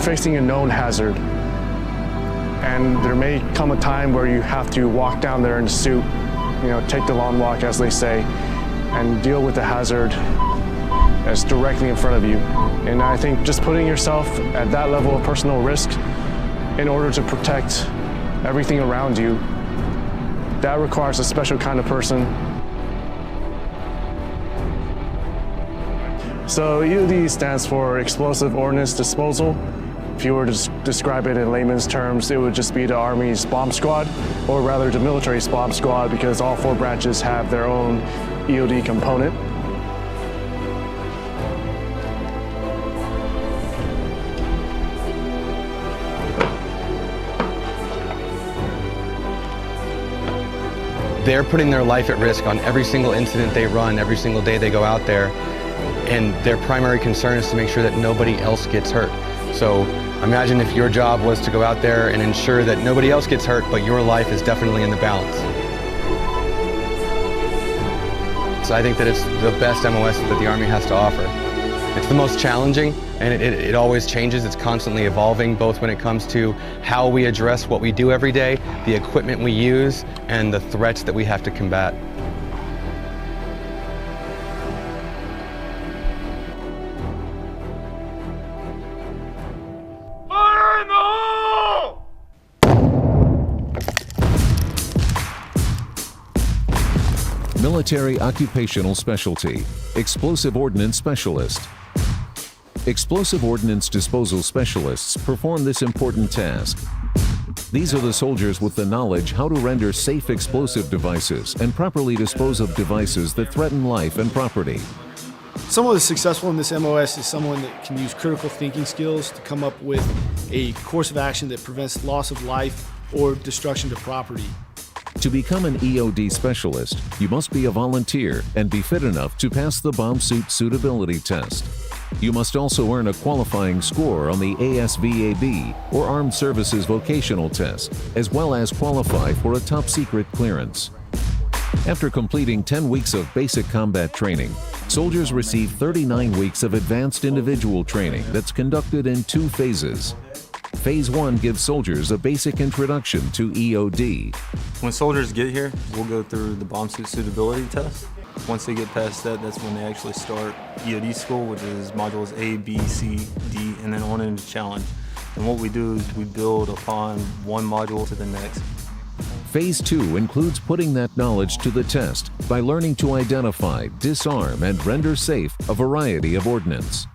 facing a known hazard, and there may come a time where you have to walk down there in a suit, take the long walk, as they say, and deal with the hazard that's directly in front of you. And I think just putting yourself at that level of personal risk in order to protect everything around you, that requires a special kind of person. So EOD stands for Explosive Ordnance Disposal. If you were to describe it in layman's terms, it would just be the Army's bomb squad, or rather the military's bomb squad, because all 4 branches have their own EOD component. They're putting their life at risk on every single incident they run, every single day they go out there, and their primary concern is to make sure that nobody else gets hurt. So imagine if your job was to go out there and ensure that nobody else gets hurt, but your life is definitely in the balance. So I think that it's the best MOS that the Army has to offer. It's the most challenging, and it always changes. It's constantly evolving, both when it comes to how we address what we do every day, the equipment we use, and the threats that we have to combat. Fire in the hole! Military Occupational Specialty, Explosive Ordnance Specialist. Explosive Ordnance Disposal Specialists perform this important task. These are the soldiers with the knowledge how to render safe explosive devices and properly dispose of devices that threaten life and property. Someone that's successful in this MOS is someone that can use critical thinking skills to come up with a course of action that prevents loss of life or destruction to property. To become an EOD specialist, you must be a volunteer and be fit enough to pass the bomb suit suitability test. You must also earn a qualifying score on the ASVAB, or Armed Services Vocational Test, as well as qualify for a top-secret clearance. After completing 10 weeks of basic combat training, soldiers receive 39 weeks of advanced individual training that's conducted in 2 phases. Phase 1 gives soldiers a basic introduction to EOD. When soldiers get here, we'll go through the bomb suit suitability test. Once they get past that, that's when they actually start EOD school, which is modules A, B, C, D, and then on into challenge. And what we do is we build upon one module to the next. Phase 2 includes putting that knowledge to the test by learning to identify, disarm, and render safe a variety of ordnance.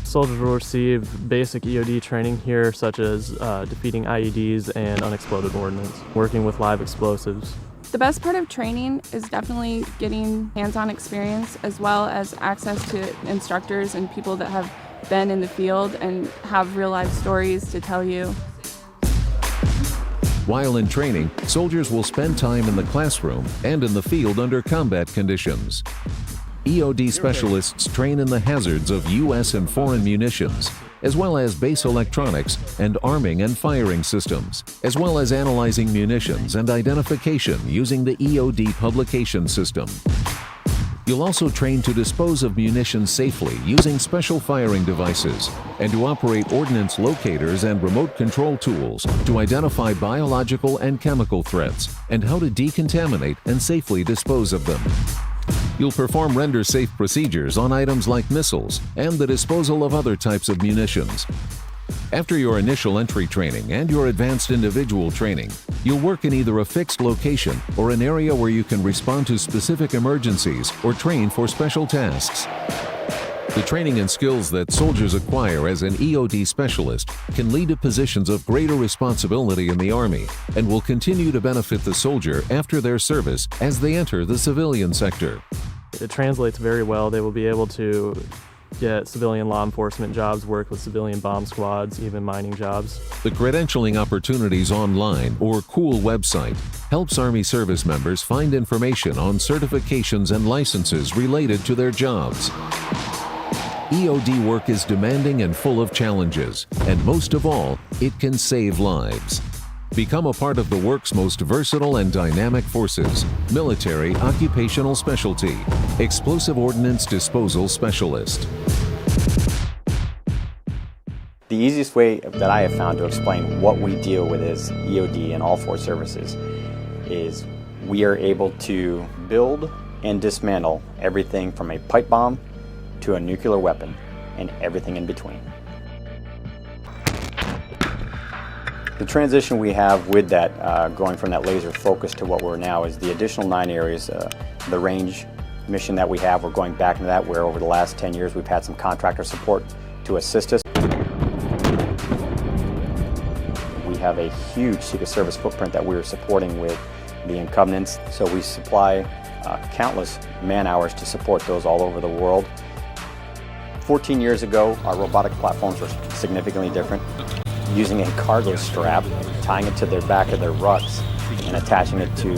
Soldiers will receive basic EOD training here, such as defeating IEDs and unexploded ordnance, working with live explosives. The best part of training is definitely getting hands-on experience, as well as access to instructors and people that have been in the field and have real-life stories to tell you. While in training, soldiers will spend time in the classroom and in the field under combat conditions. EOD specialists train in the hazards of U.S. and foreign munitions, as well as base electronics and arming and firing systems, as well as analyzing munitions and identification using the EOD publication system. You'll also train to dispose of munitions safely using special firing devices and to operate ordnance locators and remote control tools to identify biological and chemical threats and how to decontaminate and safely dispose of them. You'll perform render-safe procedures on items like missiles and the disposal of other types of munitions. After your initial entry training and your advanced individual training, you'll work in either a fixed location or an area where you can respond to specific emergencies or train for special tasks. The training and skills that soldiers acquire as an EOD specialist can lead to positions of greater responsibility in the Army and will continue to benefit the soldier after their service as they enter the civilian sector. It translates very well. They will be able to get civilian law enforcement jobs, work with civilian bomb squads, even mining jobs. The Credentialing Opportunities Online, or COOL website, helps Army service members find information on certifications and licenses related to their jobs. EOD work is demanding and full of challenges, and most of all, it can save lives. Become a part of the work's most versatile and dynamic forces. Military Occupational Specialty, Explosive Ordnance Disposal Specialist. The The easiest way that I have found to explain what we deal with as EOD and all 4 services is we are able to build and dismantle everything from a pipe bomb to a nuclear weapon and everything in between. The transition we have with that, going from that laser focus to what we're now, is the additional 9 areas, the range mission that we have. We're going back into that, where over the last 10 years we've had some contractor support to assist us. We have a huge Secret Service footprint that we're supporting with the incumbents, so we supply countless man hours to support those all over the world. 14 years ago, our robotic platforms were significantly different. Using a cargo strap, tying it to the back of their rucks, and attaching it to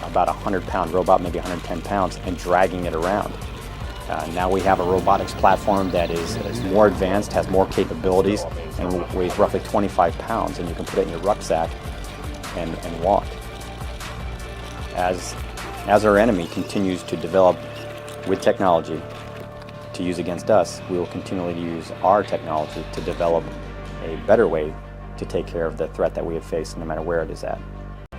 about a 100-pound robot, maybe 110 pounds, and dragging it around. Now we have a robotics platform that is more advanced, has more capabilities, and weighs roughly 25 pounds, and you can put it in your rucksack and walk. As our enemy continues to develop with technology to use against us, we will continually use our technology to develop a better way to take care of the threat that we have faced, no matter where it is at.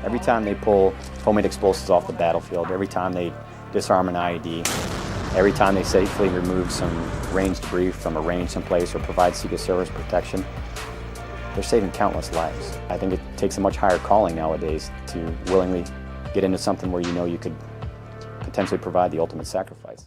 Every time they pull homemade explosives off the battlefield, every time they disarm an IED, every time they safely remove some range debris from a range someplace or provide Secret Service protection, they're saving countless lives. I think it takes a much higher calling nowadays to willingly get into something where you know you could potentially provide the ultimate sacrifice.